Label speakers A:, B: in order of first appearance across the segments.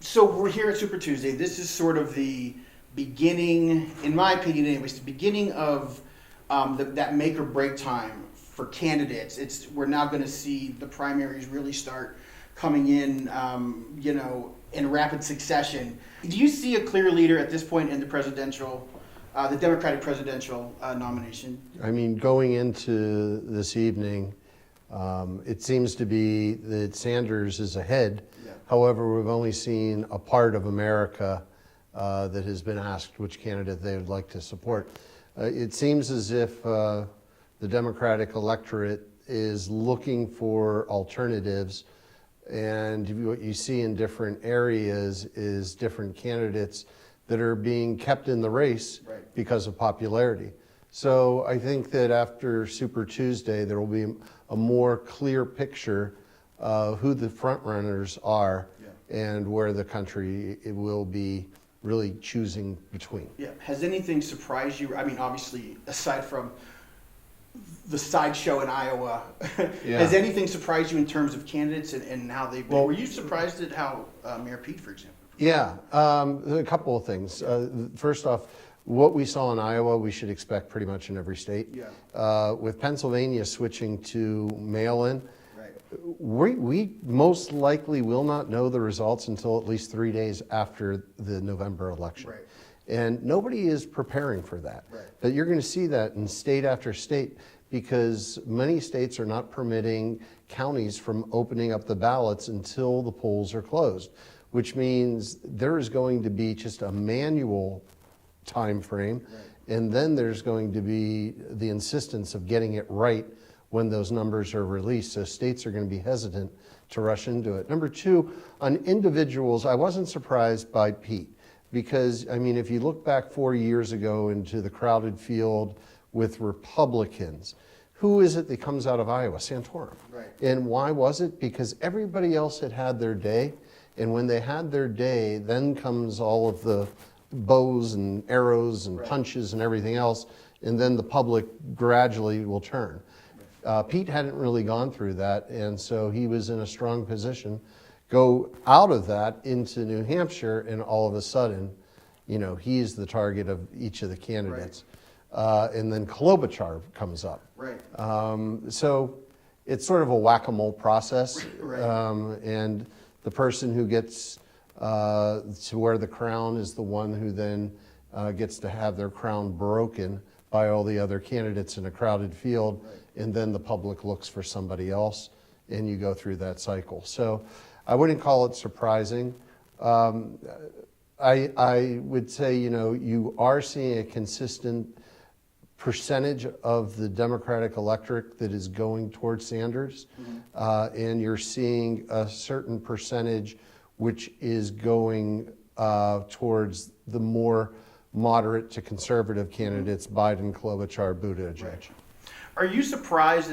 A: So we're here at Super Tuesday. This is sort of the beginning, in my opinion anyways, the beginning of that make or break time for candidates. We're now going to see the primaries really start coming in, in rapid succession. Do you see a clear leader at this point in the the Democratic presidential nomination?
B: I mean, going into this evening, it seems to be that Sanders is ahead.
A: Yeah.
B: However, we've only seen a part of America that has been asked which candidate they would like to support. It seems as if the Democratic electorate is looking for alternatives, and what you see in different areas is different candidates that are being kept in the race because of popularity. So I think that after Super Tuesday, there will be a more clear picture of who the front runners are and where the country will be really choosing between.
A: Yeah. Has anything surprised you? I mean, obviously, aside from the sideshow in Iowa, has anything surprised you in terms of candidates and how they've been? Were you surprised at how Mayor Pete, for example?
B: Yeah, a couple of things. First off, what we saw in Iowa, we should expect pretty much in every state.
A: Yeah.
B: With Pennsylvania switching to mail-in, we most likely will not know the results until at least 3 days after the November election.
A: Right.
B: And nobody is preparing for that.
A: Right.
B: But you're going to see that in state after state because many states are not permitting counties from opening up the ballots until the polls are closed, which means there is going to be just a manual time frame, and then there's going to be the insistence of getting it right when those numbers are released. So states are going to be hesitant to rush into it. Number two, on individuals, I wasn't surprised by Pete because, I mean, if you look back 4 years ago into the crowded field with Republicans, who is it that comes out of Iowa? Santorum.
A: Right.
B: And why was it? Because everybody else had had their day. And when they had their day, then comes all of the bows and arrows and punches and everything else, and then the public gradually will turn. Pete hadn't really gone through that, and so he was in a strong position. Go out of that into New Hampshire, and all of a sudden, he's the target of each of the candidates. And then Klobuchar comes up.
A: Right.
B: So it's sort of a whack-a-mole process.
A: Right.
B: And the person who gets to wear the crown is the one who then gets to have their crown broken by all the other candidates in a crowded field, and then the public looks for somebody else, and you go through that cycle. So I wouldn't call it surprising. I would say, you are seeing a consistent percentage of the Democratic electorate that is going towards Sanders, and you're seeing a certain percentage which is going towards the more moderate to conservative candidates, Biden, Klobuchar, Buttigieg.
A: Right. Are you surprised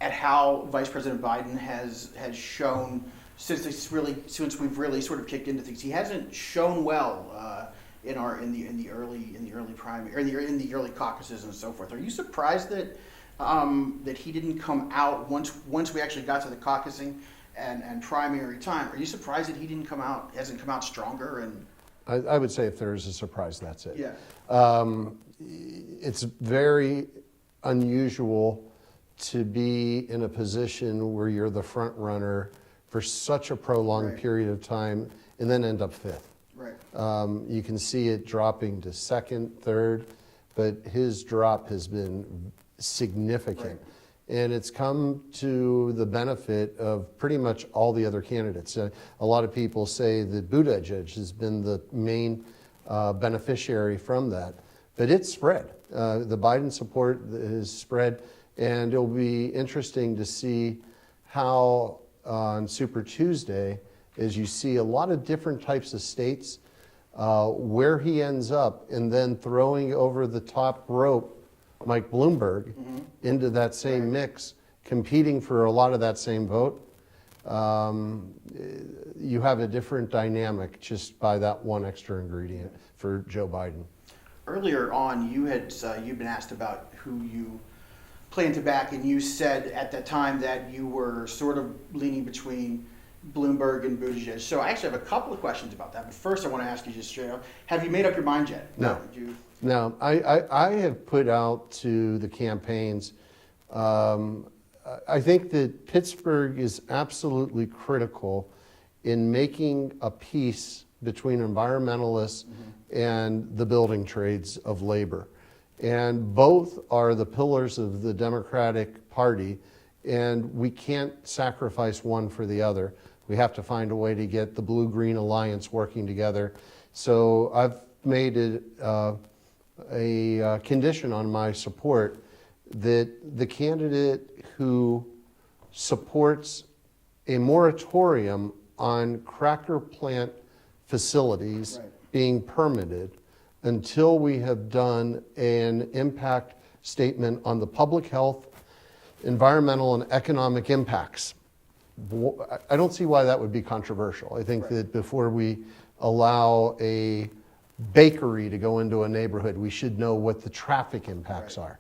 A: at how Vice President Biden has shown since we've really sort of kicked into things? He hasn't shown well in the early primary or in the early caucuses and so forth. Are you surprised that he didn't come out once we actually got to the caucusing and primary time? Are you surprised that he hasn't come out stronger? And
B: I would say if there is a surprise, that's it.
A: Yeah.
B: It's very unusual to be in a position where you're the front runner for such a prolonged period of time and then end up fifth.
A: Right.
B: You can see it dropping to second, third, but his drop has been significant. And it's come to the benefit of pretty much all the other candidates. A lot of people say that Buttigieg has been the main beneficiary from that, but it's spread. The Biden support is spread, and it'll be interesting to see how on Super Tuesday, as you see a lot of different types of states, where he ends up, and then throwing over the top rope Mike Bloomberg into that same mix, competing for a lot of that same vote. You have a different dynamic just by that one extra ingredient for Joe Biden.
A: Earlier on, you'd been asked about who you plan to back, and you said at that time that you were sort of leaning between Bloomberg and Bridges. So I actually have a couple of questions about that. But first, I want to ask you just straight up: have you made up your mind yet?
B: No.
A: Did you?
B: Now, I have put out to the campaigns, I think that Pittsburgh is absolutely critical in making a peace between environmentalists and the building trades of labor. And both are the pillars of the Democratic Party, and we can't sacrifice one for the other. We have to find a way to get the Blue-Green Alliance working together. So I've made it a condition on my support that the candidate who supports a moratorium on cracker plant facilities being permitted until we have done an impact statement on the public health, environmental, and economic impacts. I don't see why that would be controversial. I think that before we allow a bakery to go into a neighborhood, we should know what the traffic impacts are.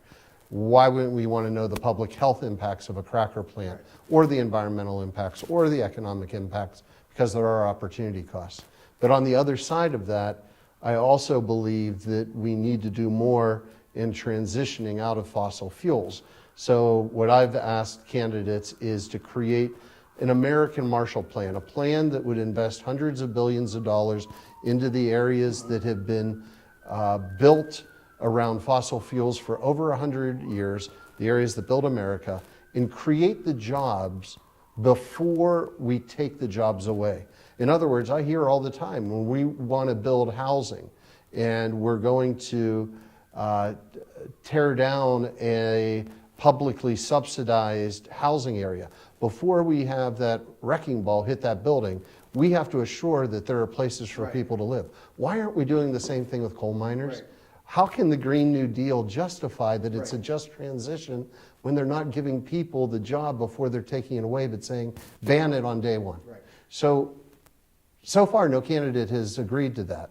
B: Why wouldn't we want to know the public health impacts of a cracker plant, or the environmental impacts, or the economic impacts, because there are opportunity costs. But on the other side of that, I also believe that we need to do more in transitioning out of fossil fuels. So what I've asked candidates is to create an American Marshall Plan, a plan that would invest hundreds of billions of dollars into the areas that have been built around fossil fuels for over 100 years, the areas that build America, and create the jobs before we take the jobs away. In other words, I hear all the time when we want to build housing and we're going to tear down a publicly subsidized housing area, before we have that wrecking ball hit that building, we have to assure that there are places for people to live. Why aren't we doing the same thing with coal miners? How can the Green New Deal justify that it's a just transition when they're not giving people the job before they're taking it away, but saying ban it on day one? So far, no candidate has agreed to that.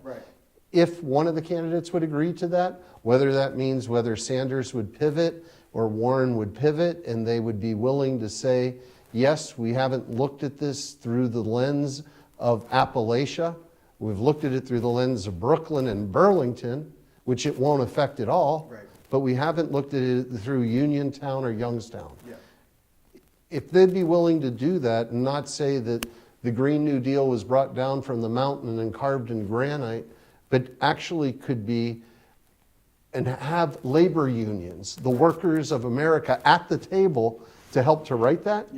B: If one of the candidates would agree to that, whether that means whether Sanders would pivot or Warren would pivot, and they would be willing to say, yes, we haven't looked at this through the lens of Appalachia. We've looked at it through the lens of Brooklyn and Burlington, which it won't affect at all, but we haven't looked at it through Uniontown or Youngstown. If they'd be willing to do that and not say that the Green New Deal was brought down from the mountain and carved in granite, but actually could be and have labor unions, the workers of America, at the table to help to write that,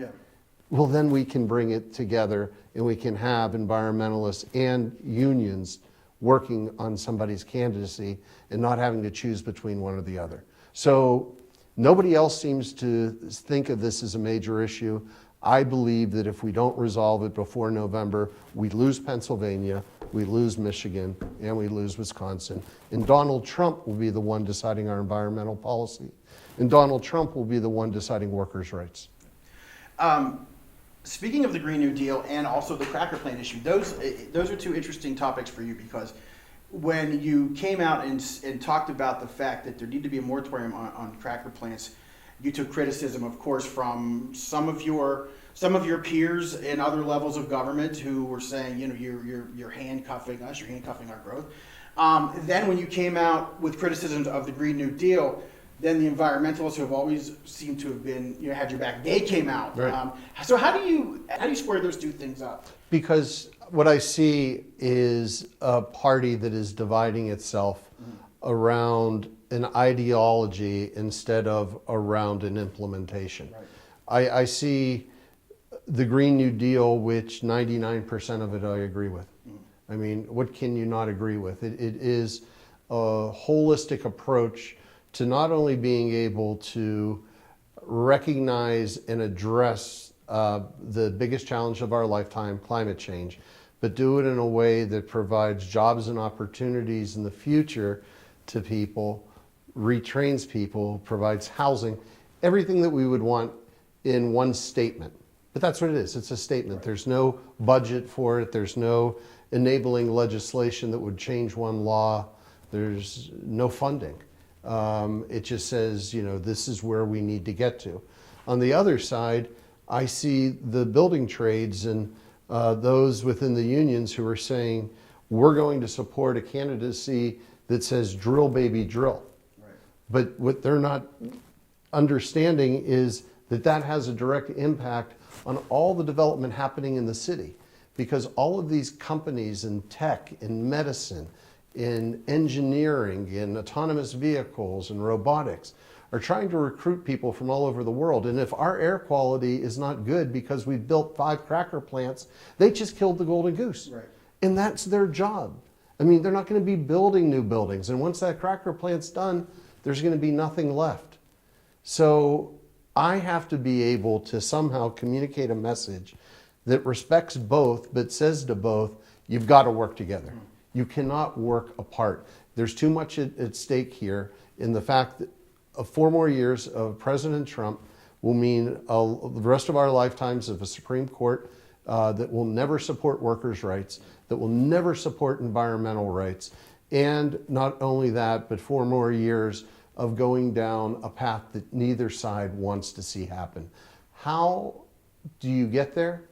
B: well, then we can bring it together and we can have environmentalists and unions working on somebody's candidacy and not having to choose between one or the other. So nobody else seems to think of this as a major issue. I believe that if we don't resolve it before November, we lose Pennsylvania, we lose Michigan, and we lose Wisconsin. And Donald Trump will be the one deciding our environmental policy. And Donald Trump will be the one deciding workers' rights.
A: Speaking of the Green New Deal and also the cracker plant issue, those are two interesting topics for you, because when you came out and talked about the fact that there need to be a moratorium on cracker plants, you took criticism, of course, from some of your peers in other levels of government who were saying, you know, you're handcuffing us, you're handcuffing our growth. Then when you came out with criticisms of the Green New Deal, then the environmentalists who have always seemed to have been, you know, had your back, they came out. So how do you square those two things up?
B: Because what I see is a party that is dividing itself around an ideology instead of around an implementation. I see the Green New Deal, which 99% of it I agree with. I mean, what can you not agree with? It is a holistic approach to not only being able to recognize and address the biggest challenge of our lifetime, climate change, but do it in a way that provides jobs and opportunities in the future to people, retrains people, provides housing, everything that we would want in one statement. But that's what it is. It's a statement. There's no budget for it. There's no enabling legislation that would change one law. There's no funding. It just says, you know, this is where we need to get to. On the other side, I see the building trades, and those within the unions who are saying, we're going to support a candidacy that says drill, baby, drill.
A: Right.
B: But what they're not understanding is that that has a direct impact on all the development happening in the city. Because all of these companies in tech, in medicine, in engineering, in autonomous vehicles and robotics are trying to recruit people from all over the world. And if our air quality is not good because we've built 5 cracker plants, they just killed the golden goose.
A: Right.
B: And that's their job. I mean, they're not going to be building new buildings. And once that cracker plant's done, there's going to be nothing left. So I have to be able to somehow communicate a message that respects both, but says to both, you've got to work together. You cannot work apart. There's too much at stake here in the fact that 4 more years of President Trump will mean the rest of our lifetimes of a Supreme Court that will never support workers' rights, that will never support environmental rights, and not only that, but 4 more years of going down a path that neither side wants to see happen. How do you get there?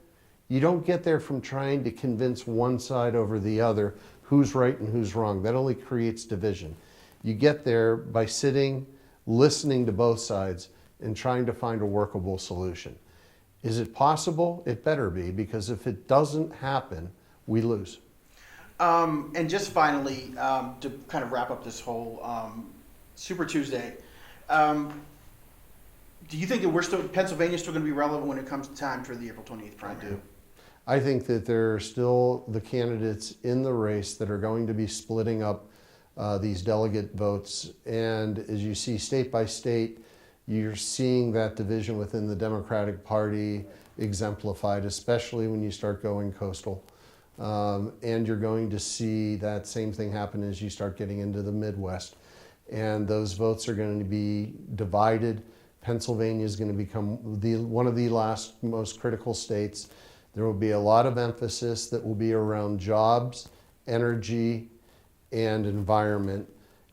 B: You don't get there from trying to convince one side over the other who's right and who's wrong. That only creates division. You get there by sitting, listening to both sides, and trying to find a workable solution. Is it possible? It better be, because if it doesn't happen, we lose.
A: And just finally, to kind of wrap up this whole Super Tuesday, do you think that Pennsylvania's still going to be relevant when it comes to time for the April 28th primary?
B: I think that there are still the candidates in the race that are going to be splitting up these delegate votes. And as you see state by state, you're seeing that division within the Democratic Party exemplified, especially when you start going coastal. And you're going to see that same thing happen as you start getting into the Midwest. And those votes are going to be divided. Pennsylvania is going to become one of the last most critical states. There will be a lot of emphasis that will be around jobs, energy, and environment.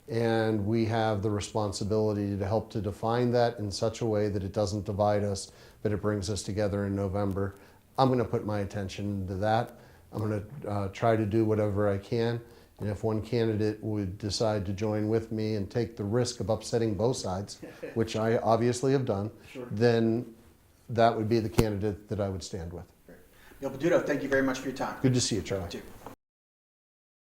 B: And we have the responsibility to help to define that in such a way that it doesn't divide us, but it brings us together in November. I'm going to put my attention into that. I'm going to try to do whatever I can. And if one candidate would decide to join with me and take the risk of upsetting both sides, which I obviously have done,
A: Sure.
B: then that would be the candidate that I would stand with.
A: Neil Peduto, thank you very much for your time.
B: Good to see you, Charlie.
A: You too.